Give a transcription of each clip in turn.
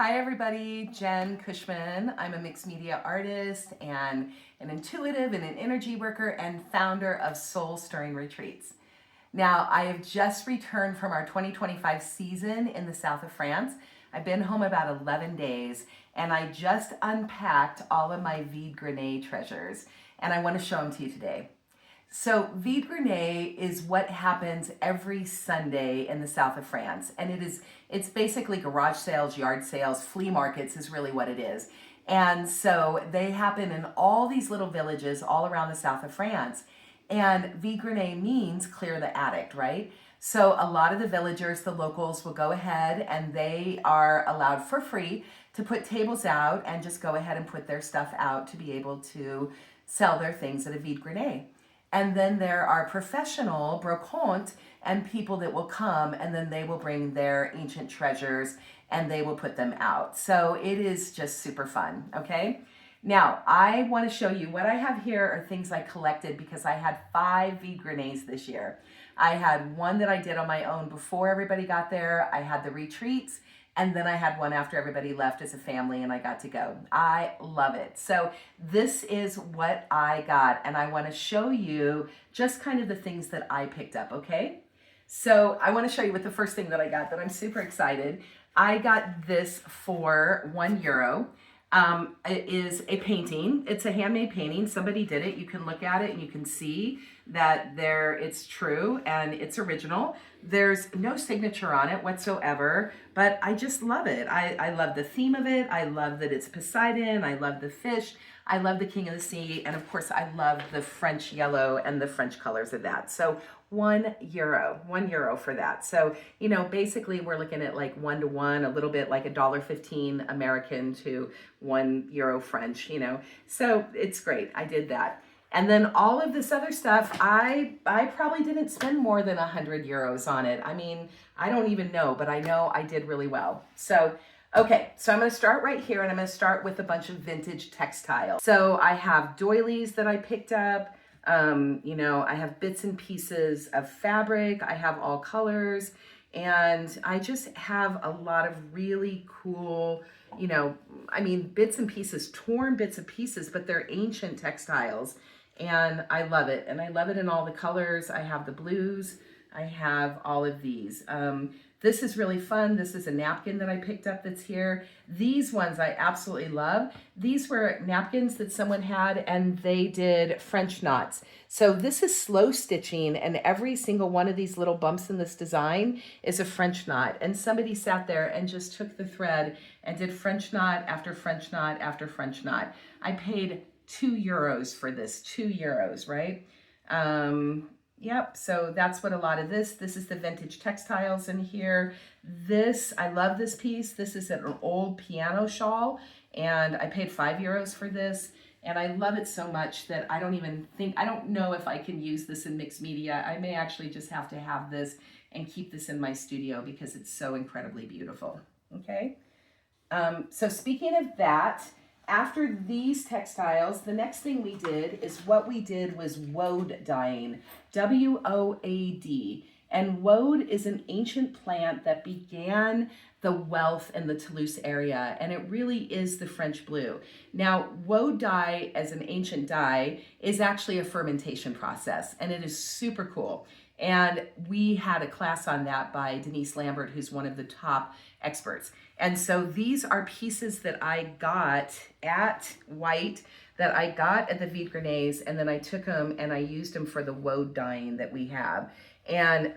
Hi everybody, Jen Cushman. I'm a mixed media artist and an intuitive and an energy worker and founder of Soul Stirring Retreats. Now, I have just returned from our 2025 season in the south of France. I've been home about 11 days and I just unpacked all of my vide grenier treasures and I want to show them to you today. So vide grenier is what happens every Sunday in the south of France. And it's basically garage sales, yard sales, flea markets is really what it is. And so they happen in all these little villages all around the south of France. And vide grenier means clear the attic, right? So a lot of the villagers, the locals, will go ahead and they are allowed for free to put tables out and just go ahead and put their stuff out to be able to sell their things at a vide grenier. And then there are professional brocantes and people that will come and then they will bring their ancient treasures and they will put them out. So it is just super fun, okay? Now, I want to show you what I have here are things I collected because I had 5 vide greniers this year. I had one that I did on my own before everybody got there. I had the retreats. And then I had one after everybody left as a family and I got to go. I love it. So this is what I got. And I want to show you just kind of the things that I picked up, okay? So I want to show you what the first thing that I got that I'm super excited. I got this for €1. It is a painting. It's a handmade painting. Somebody did it. You can look at it and you can see that it's true and it's original. There's no signature on it whatsoever, but I just love it. I love the theme of it. I love that it's Poseidon. I love the fish. I love the King of the Sea. And of course, I love the French yellow and the French colors of that. So €1, €1 for that. So, basically we're looking at like 1 to 1, a little bit like $1.15 American to €1 French, So it's great. I did that. And then all of this other stuff, I probably didn't spend more than €100 on it. I mean, I don't even know, but I know I did really well. So, okay, so I'm going to start right here and I'm going to start with a bunch of vintage textiles. So I have doilies that I picked up. I have bits and pieces of fabric. I have all colors. And I just have a lot of really cool, bits and pieces, torn bits and pieces, but they're ancient textiles. And I love it. And I love it in all the colors. I have the blues. I have all of these. This is really fun. This is a napkin that I picked up that's here. These ones I absolutely love. These were napkins that someone had and they did French knots. So this is slow stitching and every single one of these little bumps in this design is a French knot. And somebody sat there and just took the thread and did French knot after French knot after French knot. I paid €2 for this, €2, right? Yep, so that's what a lot of this is the vintage textiles in here. I love this piece. This is an old piano shawl and I paid €5 for this. And I love it so much that I don't know if I can use this in mixed media. I may actually just have to have this and keep this in my studio because it's so incredibly beautiful, okay? So speaking of that, after these textiles, the next thing we did was woad dyeing, W-O-A-D. And woad is an ancient plant that began the wealth in the Toulouse area, and it really is the French blue. Now, woad dye as an ancient dye is actually a fermentation process, and it is super cool. And we had a class on that by Denise Lambert, who's one of the top experts. And so these are pieces that I got at White, that I got at the vide greniers, and then I took them and I used them for the woad dyeing that we have. And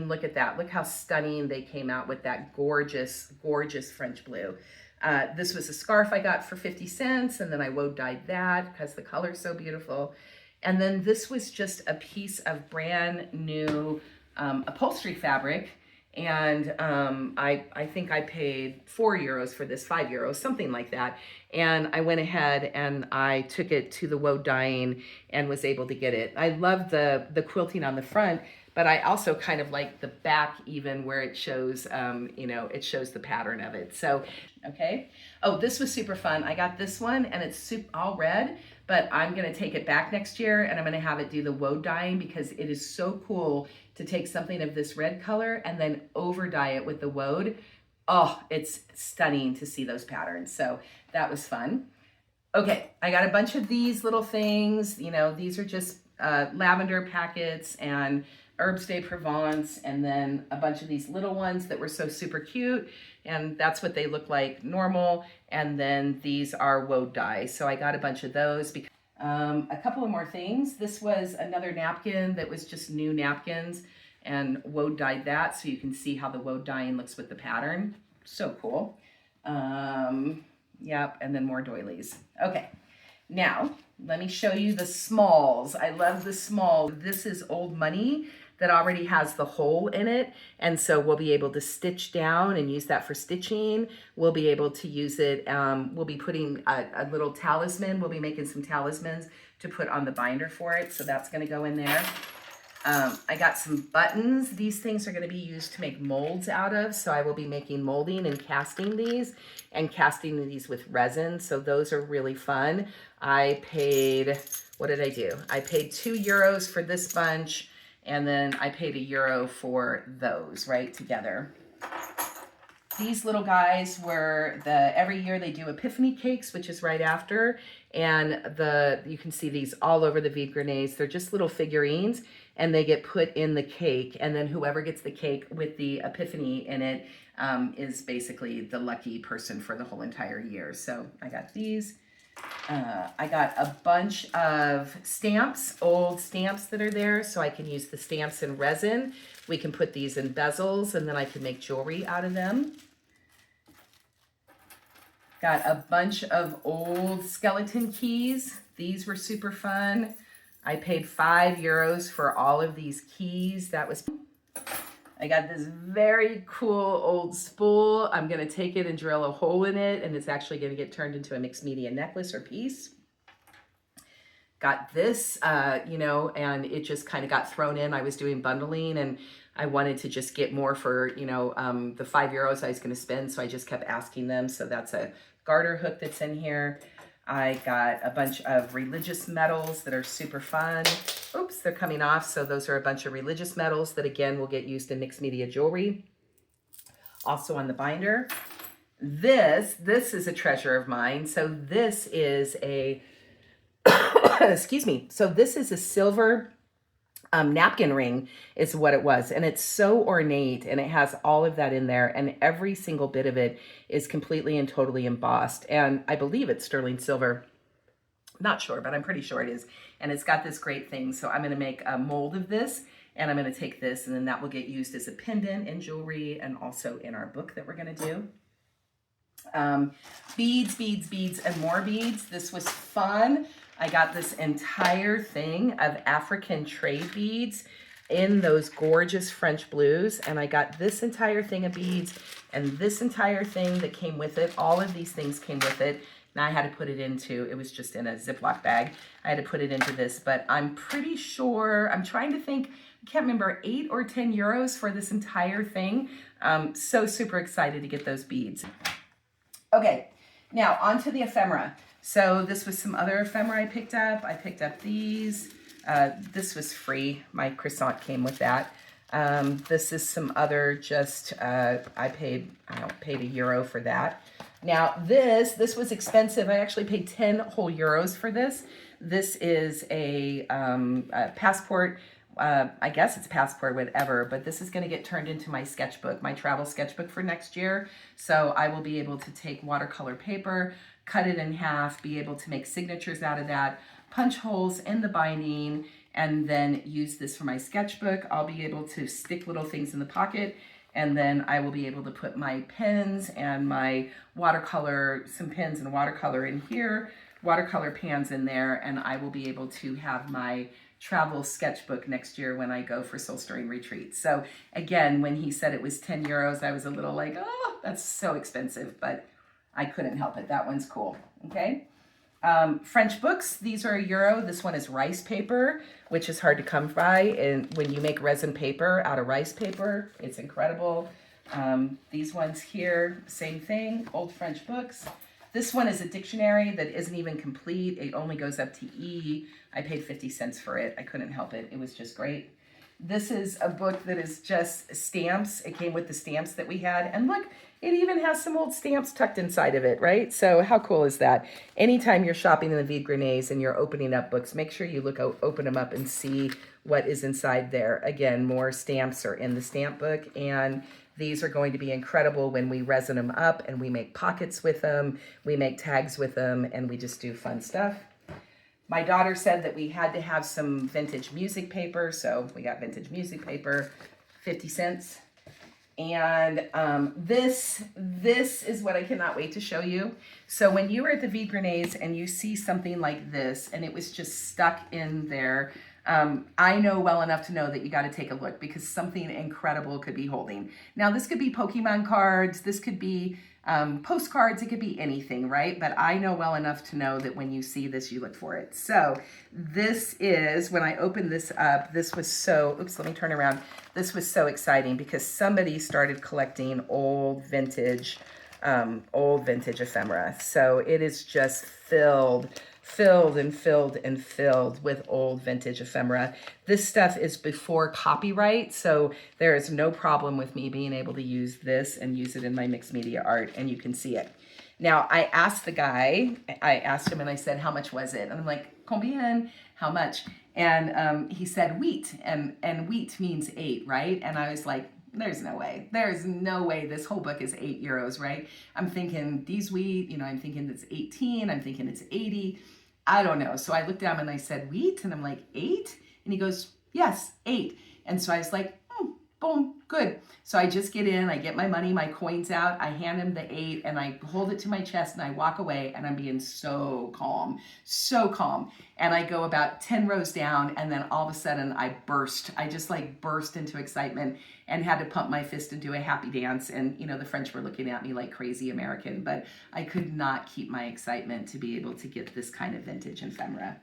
look at that. Look how stunning they came out with that gorgeous, gorgeous French blue. This was a scarf I got for 50 cents, and then I woad dyed that because the color's so beautiful. And then this was just a piece of brand new upholstery fabric. And I think I paid €4 for this, €5, something like that. And I went ahead and I took it to the woad dyeing and was able to get it. I love the quilting on the front, but I also kind of like the back even where it shows, it shows the pattern of it. So, okay. Oh, this was super fun. I got this one and it's all red, but I'm going to take it back next year and I'm going to have it do the woad dyeing because it is so cool to take something of this red color and then over dye it with the woad. oh, it's stunning to see those patterns. So that was fun. Okay, I got a bunch of these little things. You know, these are just lavender packets and herbs de Provence, and then a bunch of these little ones that were so super cute, and that's what they look like normal. And then these are woad dye, so I got a bunch of those. Because a couple of more things. This was another napkin that was just new napkins, and woad dyed that, so you can see how the woad dyeing looks with the pattern. So cool. Yep, and then more doilies. Okay, now let me show you the smalls. I love the small. This is old money that already has the hole in it, and so we'll be able to stitch down and use that for stitching. We'll be able to use it, we'll be putting a little talisman. We'll be making some talismans to put on the binder for it, so that's gonna go in there. I got some buttons. These things are going to be used to make molds out of, so I will be making molding and casting these with resin, so those are really fun. I paid, what did I do? I paid €2 for this bunch, and then I paid €1 for those, right, together. These little guys were every year they do Epiphany cakes, which is right after, and you can see these all over the vide greniers. They're just little figurines, and they get put in the cake, and then whoever gets the cake with the Epiphany in it is basically the lucky person for the whole entire year. So I got these. I got a bunch of stamps, old stamps that are there, so I can use the stamps in resin. We can put these in bezels, and then I can make jewelry out of them. Got a bunch of old skeleton keys. These were super fun. I paid €5 for all of these keys. That was fun. I got this very cool old spool. I'm gonna take it and drill a hole in it, and it's actually gonna get turned into a mixed media necklace or piece. Got this, you know, and it just kind of got thrown in. I was doing bundling, and I wanted to just get more for, you know, the €5 I was going to spend, so I just kept asking them. So that's a garter hook that's in here. I got a bunch of religious medals that are super fun. Oops, they're coming off. So those are a bunch of religious medals that, again, will get used in mixed media jewelry. Also on the binder. This is a treasure of mine. So this is a excuse me. So this is a silver napkin ring is what it was. And it's so ornate, and it has all of that in there. And every single bit of it is completely and totally embossed. And I believe it's sterling silver. Not sure, but I'm pretty sure it is. And it's got this great thing. So I'm going to make a mold of this, and I'm going to take this, and then that will get used as a pendant in jewelry and also in our book that we're going to do. Beads, and more beads. This was fun. I got this entire thing of African trade beads in those gorgeous French blues, and I got this entire thing of beads and this entire thing that came with it. All of these things came with it, and I had to put it into, it was just in a Ziploc bag. I had to put it into this, but I'm pretty sure, I'm trying to think, I can't remember, €8 or €10 for this entire thing. So super excited to get those beads. Okay, now on to the ephemera. So this was some other ephemera I picked up. I picked up these. This was free. My croissant came with that. This is some other just, I paid €1 for that. Now this was expensive. I actually paid 10 whole euros for this. This is a passport. I guess it's passport, whatever, but this is going to get turned into my sketchbook, my travel sketchbook for next year. So I will be able to take watercolor paper, cut it in half, be able to make signatures out of that, punch holes in the binding, and then use this for my sketchbook. I'll be able to stick little things in the pocket, and then I will be able to put my pens and my watercolor, some pens and watercolor in here, watercolor pans in there, and I will be able to have my travel sketchbook next year when I go for soul stirring retreats. So again, when he said it was 10 euros, I was a little like, oh, that's so expensive, but I couldn't help it. That one's cool. Okay. French books, these are €1. This one is rice paper, which is hard to come by. And when you make resin paper out of rice paper, it's incredible. These ones here, same thing, old French books. This one is a dictionary that isn't even complete. It only goes up to E. I paid 50 cents for it. I couldn't help it. It was just great. This is a book that is just stamps. It came with the stamps that we had. And look, it even has some old stamps tucked inside of it, right? So how cool is that? Anytime you're shopping in the Vide Grenets and you're opening up books, make sure you open them up and see what is inside there. Again, more stamps are in the stamp book, and these are going to be incredible when we resin them up and we make pockets with them, we make tags with them, and we just do fun stuff. My daughter said that we had to have some vintage music paper, so we got vintage music paper, 50 cents. And this is what I cannot wait to show you. So when you were at the Vide Grenets and you see something like this and it was just stuck in there, I know well enough to know that you got to take a look, because something incredible could be holding. Now this could be Pokemon cards, this could be postcards, it could be anything, right? But I know well enough to know that when you see this, you look for it. So this is, when I opened this up, this was so, oops, let me turn around. This was so exciting because somebody started collecting old vintage ephemera. So it is just filled with old vintage ephemera. This stuff is before copyright, so there is no problem with me being able to use this and use it in my mixed media art, and you can see it. Now, I asked the guy, and I said, how much was it? And I'm like, combien, how much? And he said wheat, and wheat means 8, right? And I was like, there's no way. There's no way this whole book is €8, right? I'm thinking these wheat, I'm thinking it's 18, I'm thinking it's 80. I don't know. So I looked down and I said, wheat? And I'm like, 8? And he goes, yes, 8. And so I was like, boom, good. So I just get in, I get my money, my coins out, I hand him the 8, and I hold it to my chest and I walk away, and I'm being so calm. And I go about 10 rows down, and then all of a sudden I burst. I just burst into excitement and had to pump my fist and do a happy dance. And the French were looking at me like crazy American, but I could not keep my excitement to be able to get this kind of vintage ephemera.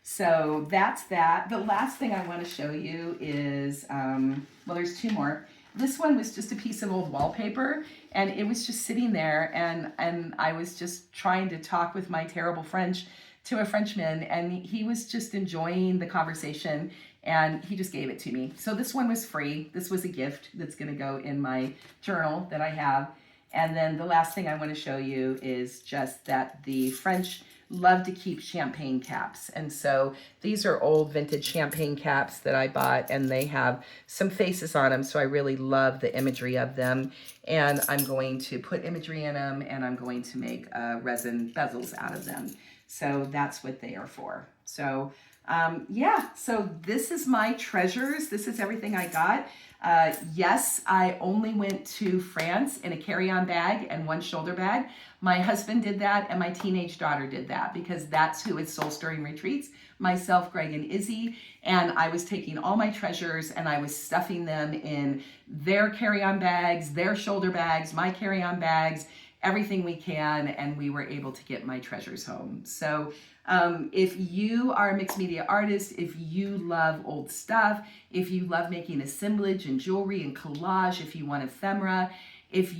So that's that. The last thing I want to show you is, well, there's 2 more. This one was just a piece of old wallpaper, and it was just sitting there, and I was just trying to talk with my terrible French to a Frenchman, and he was just enjoying the conversation, and he just gave it to me. So this one was free. This was a gift that's going to go in my journal that I have. And then the last thing I want to show you is just that the French love to keep champagne caps. And so these are old vintage champagne caps that I bought, and they have some faces on them. So I really love the imagery of them. And I'm going to put imagery in them, and I'm going to make resin bezels out of them. So that's what they are for. So yeah, so this is my treasures. This is everything I got. Yes, I only went to France in a carry-on bag and 1 shoulder bag. My husband did that, and my teenage daughter did that, because that's who is Soul Stirring Retreats, myself, Greg, and Izzy. And I was taking all my treasures and I was stuffing them in their carry-on bags, their shoulder bags, my carry-on bags, everything we can, and we were able to get my treasures home. So if you are a mixed media artist, if you love old stuff, if you love making assemblage and jewelry and collage, if you want ephemera, if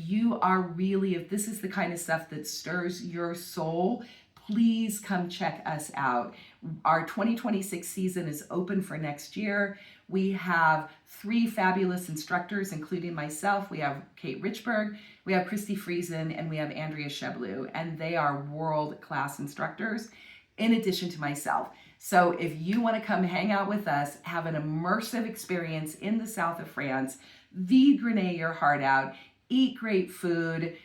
this is the kind of stuff that stirs your soul, please come check us out. Our 2026 season is open for next year. We have 3 fabulous instructors, including myself. We have Kate Richberg, we have Christy Friesen, and we have Andrea Sheblu, and they are world-class instructors in addition to myself. So if you want to come hang out with us, have an immersive experience in the south of France, vide Grenet your heart out, eat great food,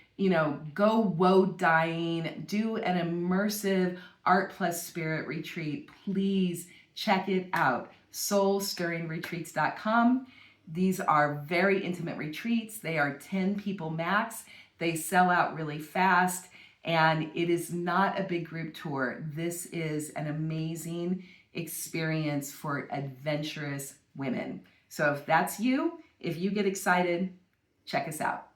go woe dying, do an immersive art plus spirit retreat, please check it out. soulstirringretreats.com. These are very intimate retreats. They are 10 people max. They sell out really fast, and it is not a big group tour. This is an amazing experience for adventurous women. So if that's you, if you get excited, check us out.